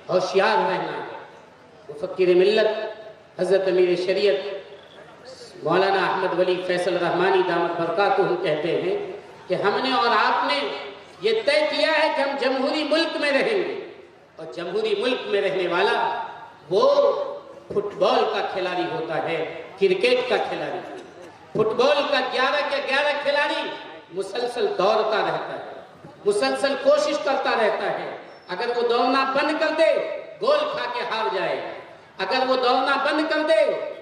ہوشیار رہنا ہے۔ مفکر ملت حضرت امیر شریعت مولانا احمد ولی فیصل رحمانی دامت برکاتہ کہتے ہیں کہ ہم نے اور آپ نے یہ طے کیا ہے کہ ہم جمہوری ملک میں رہیں گے، اور جمہوری ملک میں رہنے والا وہ فٹ بال کا کھلاڑی ہوتا ہے، کرکٹ کا کھلاڑی۔ فٹ بال کا 11 کے 11 کھلاڑی مسلسل دوڑتا رہتا ہے، مسلسل کوشش کرتا رہتا ہے۔ اگر وہ دوڑنا بند کر دے گول کھا کے ہار جائے گا، اگر وہ دوڑنا بند کر دے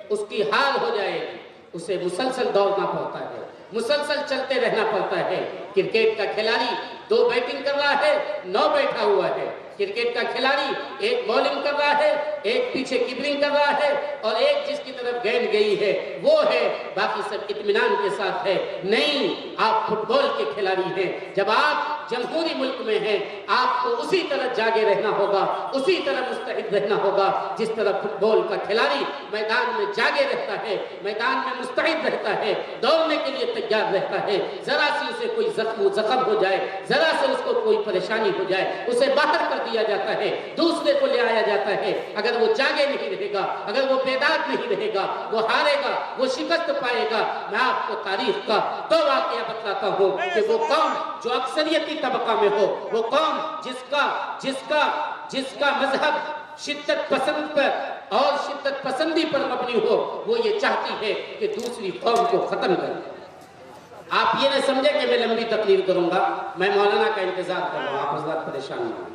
اس کی ہار ہو جائے گی۔ اسے مسلسل دوڑنا پڑتا ہے، مسلسل چلتے رہنا پڑتا ہے۔ کرکٹ کا کھلاڑی 2 بیٹنگ کر رہا ہے، 9 بیٹھا ہوا ہے۔ کرکٹ کا کھلاڑی 1 بولنگ کر رہا ہے، 1 پیچھے کیپرنگ کر رہا ہے، اور 1 جس کی طرف گیند گئی ہے وہ ہے، باقی سب اطمینان کے ساتھ ہے۔ نہیں، آپ فٹ بال کے کھلاڑی ہیں۔ جب آپ جمہوری ملک میں ہیں آپ کو اسی طرح جاگے رہنا ہوگا، اسی طرح مستعد رہنا ہوگا جس طرح فٹ بال کا کھلاڑی میدان میں جاگے رہتا ہے، میدان میں مستعد رہتا ہے، دوڑنے کے لیے تیار رہتا ہے۔ ذرا سی اسے کوئی زخم ہو جائے، ذرا سے اس کو کوئی پریشانی ہو جائے، اسے باہر کر دیا جاتا ہے، دوسرے کو لے آیا جاتا ہے۔ اگر وہ جاگے نہیں رہے گا، اگر وہ بیدار نہیں رہے گا، وہ ہارے گا، وہ شکست پائے گا۔ میں آپ کو تاریخ کا 2 واقعہ بتلاتا ہوں کہ وہ قوم جو اکثریتی طبقہ میں ہو، وہ قوم جس کا مذہب شدت پسند پر اور شدت پسندی پر مبنی ہو، وہ یہ چاہتی ہے کہ دوسری قوم کو ختم کر دے۔ آپ یہ نہ سمجھے کہ میں لمبی تقریر کروں گا، میں مولانا کا انتظار کر رہا ہوں، آپ حضرات پریشان نہ ہوں۔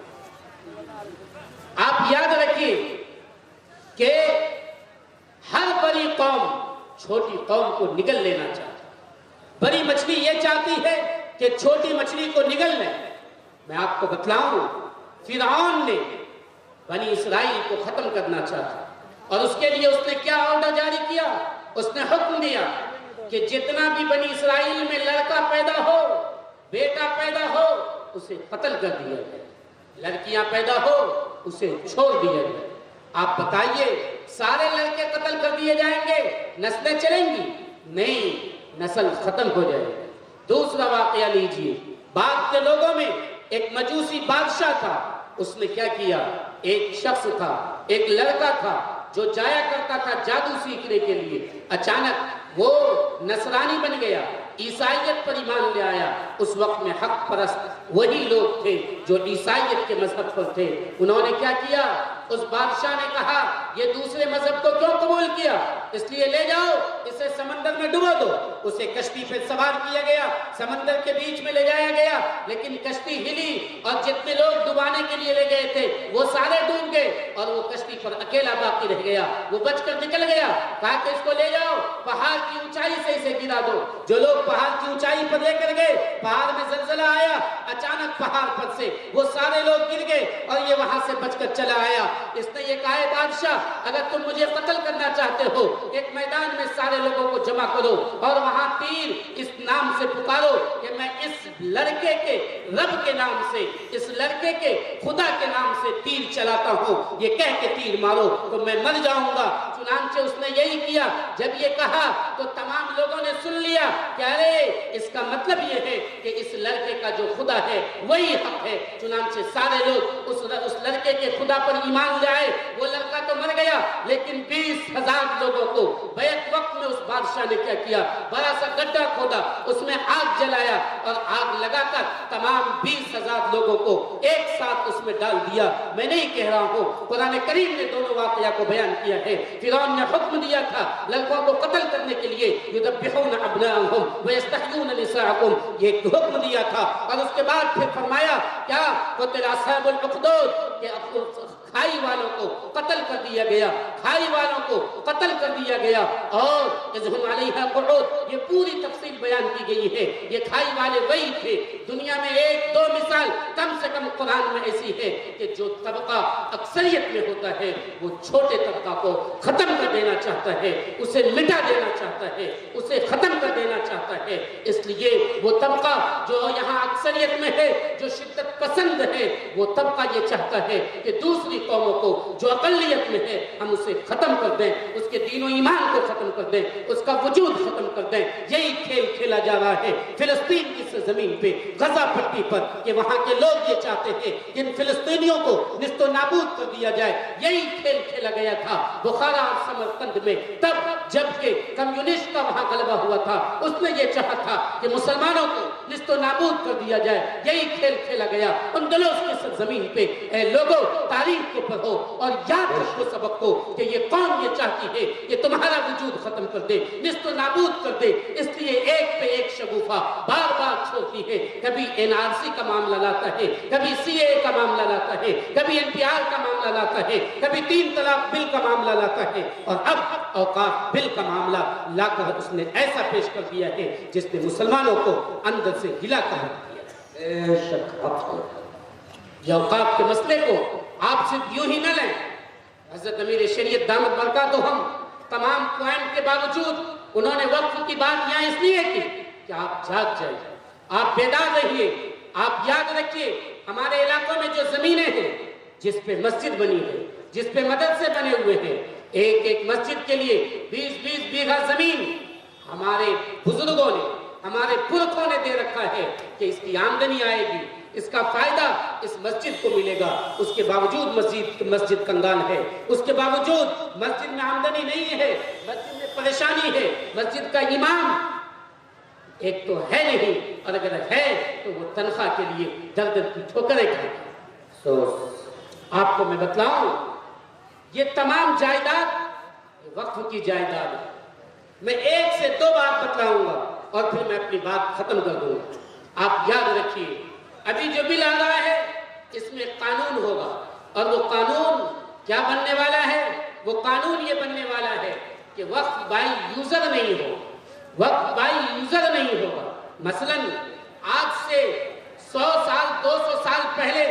آپ یاد رکھیے کہ ہر بڑی قوم چھوٹی قوم کو نگل لینا چاہتی ہے۔ بڑی مچھلی یہ چاہتی ہے کہ چھوٹی مچھلی کو نگل لیں۔ میں آپ کو بتلاؤں، فرعون نے بنی اسرائیل کو ختم کرنا چاہا، اور اس کے لیے اس نے کیا آرڈر جاری کیا؟ اس نے حکم دیا کہ جتنا بھی بنی اسرائیل میں لڑکا پیدا ہو، بیٹا پیدا ہو، اسے قتل کر دیا جائے، لڑکیاں پیدا ہو اسے چھوڑ دیا جائے۔ آپ بتائیے سارے لڑکے قتل کر دیے جائیں گے، نسلیں چلیں گی؟ نہیں، نسل ختم ہو جائے گی۔ دوسرا واقعہ لیجئے، بعد کے لوگوں میں ایک مجوسی بادشاہ تھا، اس نے کیا کیا؟ ایک شخص تھا، ایک لڑکا تھا جو جایا کرتا تھا جادو سیکھنے کے لیے، اچانک وہ نصرانی بن گیا، عیسائیت پر ایمان لے آیا۔ اس وقت میں حق پرست وہی لوگ تھے جو عیسائیت کے مذہب پر تھے۔ انہوں نے کیا کیا؟ اس بادشاہ نے کہا یہ دوسرے مذہب کو کیوں قبول کیا؟ اس لیے لے جاؤ، اسے سمندر میں ڈبو دو۔ اسے کشتی پہ سوار کیا گیا، سمندر کے بیچ میں لے جایا گیا، لیکن کشتی ہلی اور جتنے لوگ ڈبانے کے لیے لے گئے تھے وہ سارے ڈوب گئے، اور وہ کشتی پر اکیلا باقی رہ گیا۔ وہ بچ کر نکل گیا، کہا کہ اس کو لے جاؤ، پہاڑ کی اونچائی سے اسے گرا دو۔ جو لوگ پہاڑ کی اونچائی پر لے کر گئے، پہاڑ میں زلزلہ آیا، اچانک پہاڑ پر سے وہ سارے لوگ گر گئے اور یہ وہاں سے بچ کر چلا آیا۔ اس نے یہ کہا ہے بادشاہ اگر تم مجھے قتل کرنا چاہتے ہو، ایک میدان میں سارے لوگوں کو جمع کرو اور وہاں تیر اس نام سے پکارو کہ میں اس لڑکے کے رب کے نام سے، اس لڑکے کے خدا کے نام سے تیر چلاتا ہوں، یہ کہہ کے تیر مارو تو میں مر جاؤں گا۔ چنانچہ اس نے یہی کیا۔ جب یہ کہا تو تمام لوگوں نے سن لیا کہ ارے اس کا مطلب یہ ہے کہ اس لڑکے کا جو خدا ہے وہی حق ہے۔ چنانچہ سارے لوگ اس لڑکے کے خدا پر ایمان لے آئے۔ وہ لڑکا تو مر گیا لیکن 20,000 لوگوں کو بیک وقت میں اس بادشاہ نے کیا کیا؟ بڑا سا گڈھا کھودا، اس میں آگ جلایا اور آگ لگا کر تمام 20,000 لوگوں کو ایک ساتھ اس میں ڈال دیا۔ میں نہیں کہہ رہا ہوں، قرآن کریم نے دونوں واقعہ کو بیان کیا ہے۔ فرعون نے حکم دیا تھا لڑکوں کو قتل کرنے کے لیے، یذبحون ابناءهم ویستحیون نساءهم، یہ حکم دیا تھا۔ اور اس کے بعد پھر فرمایا کیا؟ قتل اصحاب الاخدود، کہ کھائی والوں کو قتل کر دیا گیا، کھائی والوں کو قتل کر دیا گیا۔ اور اذ هم علیہا قعود، یہ پوری تفصیل بیان کی گئی ہے۔ یہ کھائی والے وہی تھے۔ دنیا میں 1-2 مثال کم سے کم قرآن میں ایسی ہے کہ جو طبقہ اکثریت میں ہوتا ہے وہ چھوٹے طبقہ کو ختم کر دینا چاہتا ہے، اسے مٹا دینا چاہتا ہے، اسے ختم کر دینا چاہتا ہے۔ اس لیے وہ طبقہ جو یہاں اکثریت میں ہے، جو شدت پسند ہے، وہ طبقہ یہ چاہتا ہے کہ دوسری قوموں کو جو اقلیت میں ہے ہم اسے ختم کر دیں، اس کے دین و ایمان کو ختم کر دیں، اس کا وجود ختم کر دیں۔ یہی کھیل کھیلا جا رہا ہے فلسطین کی زمین پہ، غزہ پٹی پر، کہ وہاں کے لوگ یہ چاہتے ہیں کہ ان فلسطینیوں کو نیست و نابود کر دیا جائے۔ یہی کھیل کھیلا گیا تھا بخارا اور سمرقند میں، تب جب کہ کمیونسٹ کا وہاں غلبہ ہوا تھا، اس نے یہ چاہا تھا کہ مسلمانوں کو نیست و نابود کر دیا جائے۔ یہی کھیل کھیلا گیا اندلس کی زمین پہ۔ اے لوگوں، تاریخ کو پڑھو اور یاد رکھو سبق کو کہ یہ قوم یہ چاہتی ہے کہ تمہارا وجود ختم کر دے، نیست و نابود کر دے۔ اس لیے ایک پہ ایک شگوفہ بار بار چھوڑتی ہے، کبھی NRC کا معاملہ لاتا ہے، کبھی CAA کا معاملہ لاتا ہے، کبھی NPR کا معاملہ لاتا ہے، کبھی 3 طلاق بل کا معاملہ لاتا ہے، اور اب اوقاف بل کا معاملہ لا کر اس نے ایسا پیش کر دیا ہے جس نے مسلمانوں کو اندر سے گلا کر دیا۔ بے شک یہ اوقاف کے مسئلے کو آپ صرف یوں ہی نہ لیں۔ حضرت امیر شریعت دامت برکاتہم تمام پوائنٹ کے باوجود انہوں نے وقف کی بات یہاں اس لیے کی کہ آپ جاگ جائیں، آپ بیدار رہیے، آپ یاد رکھیے ہمارے علاقوں میں جو زمینیں ہیں جس پہ مسجد بنی ہے، جس پہ مدرسے بنے ہوئے ہیں، ایک ایک مسجد کے لیے 20-20 بیگھہ زمین ہمارے بزرگوں نے، ہمارے پرکھوں نے دے رکھا ہے کہ اس کی آمدنی آئے گی، اس کا فائدہ اس مسجد کو ملے گا۔ اس کے باوجود مسجد کنگال ہے، اس کے باوجود مسجد میں آمدنی نہیں ہے، مسجد میں پریشانی ہے، مسجد کا امام ایک تو ہے نہیں، اور اگر ہے تو وہ تنخواہ کے لیے در در کی ٹھوکریں کھائے گا۔ آپ کو میں بتلاؤں، یہ تمام جائیداد وقف کی جائیداد ہے۔ میں 1 سے 2 بات بتلاؤں گا اور پھر میں اپنی بات ختم کر دوں گا۔ آپ یاد رکھیے، ابھی جو بل آ رہا ہے اس میں قانون ہوگا، اور وہ قانون کیا بننے والا ہے؟ وہ قانون یہ بننے والا ہے کہ وقف بائی یوزر نہیں ہو، وقف بائی یوزر نہیں ہوگا۔ مثلا آج سے 100 سال 200 سال پہلے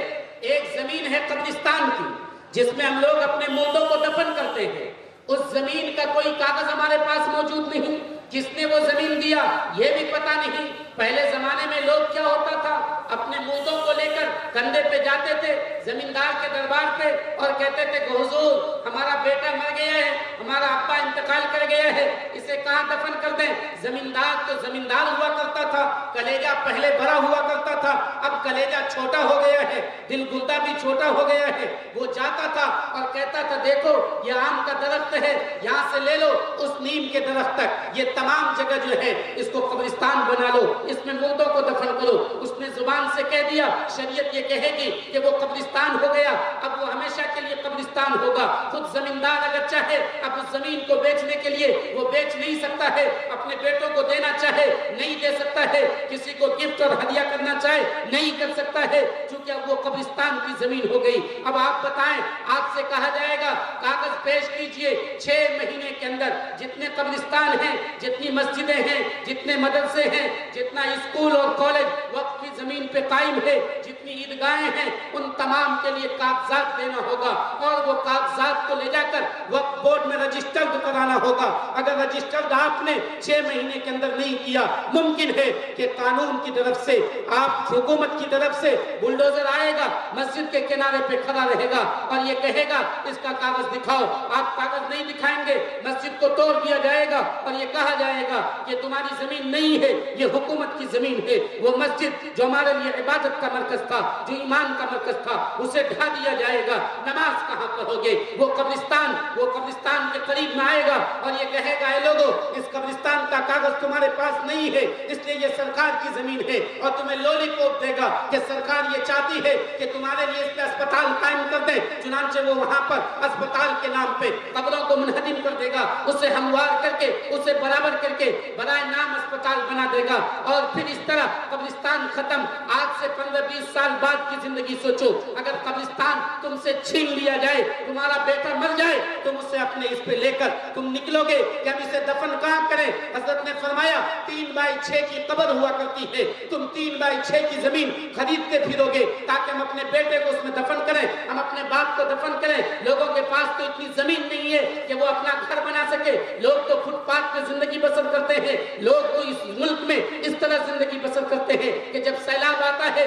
ایک زمین ہے قبرستان کی جس میں ہم لوگ اپنے مردوں کو دفن کرتے ہیں، اس زمین کا کوئی کاغذ ہمارے پاس موجود نہیں، کس نے وہ زمین دیا یہ بھی پتہ نہیں۔ پہلے زمانے میں لوگ کیا ہوتا تھا، اپنے مردوں کو لے کر کندھے پہ جاتے تھے زمیندار کے دربار پہ اور کہتے تھے کہ حضور ہمارا بیٹا مر گیا ہے، ہمارا ابا انتقال کر گیا ہے، اسے کہاں دفن کر دیں؟ زمیندار تو زمیندار ہوا کرتا تھا، کلیجہ پہلے بڑا ہوا کرتا تھا، اب کلیجہ چھوٹا ہو گیا ہے، دل گردہ بھی چھوٹا ہو گیا ہے۔ وہ جاتا تھا اور کہتا تھا دیکھو یہ آم کا درخت ہے، یہاں سے لے لو اس نیم کے درخت تک، یہ تمام جگہ جو ہے اس کو قبرستان بنا لو، اس میں مردوں کو دفن کرو۔ اس نے زبان سے کہہ دیا، شریعت یہ کہے گی کہ وہ قبرستان ہو گیا، اب وہ ہمیشہ کے لیے قبرستان ہوگا۔ خود زمیندار اگر چاہے اب اس زمین کو بیچنے کے لیے وہ بیچ نہیں سکتا ہے، اپنے بیٹوں کو دینا چاہے نہیں دے سکتا ہے، کسی کو گفٹ اور ہدیہ کرنا چاہے نہیں کر سکتا ہے، چونکہ اب وہ قبرستان کی زمین ہو گئی۔ اب آپ بتائیں، آپ سے کہا جائے گا کاغذ پیش کیجئے، 6 مہینے کے اندر جتنے قبرستان ہیں، جتنی مسجدیں ہیں، جتنے مدرسے ہیں، جتنا اسکول اور کالج وقف کی زمین پہ قائم ہے، جتنی عیدگاہیں ہیں، ان تمام کے لیے کاغذات دینا ہوگا، اور وہ کاغذات کو لے جا کر وقف بورڈ میں رجسٹرڈ کرانا ہوگا۔ اگر رجسٹرڈ آپ نے 6 مہینے کے اندر نہیں کیا، ممکن ہے کہ قانون کی طرف سے، آپ حکومت کی طرف سے بلڈوزر آئے گا، مسجد کے کنارے پہ کھڑا رہے گا اور یہ کہے گا اس کا کاغذ دکھاؤ۔ آپ کاغذ نہیں دکھائیں گے، مسجد کو توڑ دیا جائے گا اور یہ کہا جائے گا کہ تمہاری زمین نہیں ہے، یہ حکومت کی زمین ہے۔ وہ مسجد جو ہمارے لیے عبادت کا مرکز تھا، جو ایمان کا مرکز تھا، اسے ڈھا دیا جائے گا۔ نماز کہاں پڑھو گے؟ وہ قبرستان کے قریب میں آئے گا اور یہ کہے گا اے لوگو اس قبرستان کا کاغذ تمہارے پاس نہیں ہے، اس لیے یہ سرکار کی زمین ہے، اور تمہیں لولی پوپ دے گا کہ سرکار یہ چاہتی ہے کہ تمہارے لیے اس پہ اسپتال قائم کر دیں۔ چنانچہ وہ وہاں پر اسپتال کے نام پہ قبروں کو منہدم کر دے گا، اسے ہموار کر کے، اسے برابر کر کے برائے نام اسپتال بنا دے گا، اور پھر اس طرح قبرستان ختم۔ آج سے 15-20 سال بعد کی زندگی سوچو، اگر قبرستان تم سے چھین لیا جائے، تمہارا بیٹا مر جائے، تم اسے اپنے اس پہ لے کر تم نکلو گے کہ اب اسے دفن کہاں کریں؟ حضرت نے فرمایا 3x6 کی قبر ہوا کرتی ہے، تم 3x6 کی زمین خریدتے پھرو گے تاکہ ہم اپنے بیٹے کو اس میں دفن کریں، ہم اپنے باپ کو دفن کریں۔ لوگوں کے پاس تو اتنی زمین نہیں ہے کہ وہ اپنا گھر بنا سکے، لوگ تو فٹ پاتھ پہ زندگی بسر کرتے ہیں، لوگ تو اس ملک میں اس طرح زندگی بسر کرتے ہیں کہ جب سیلاب آتا ہے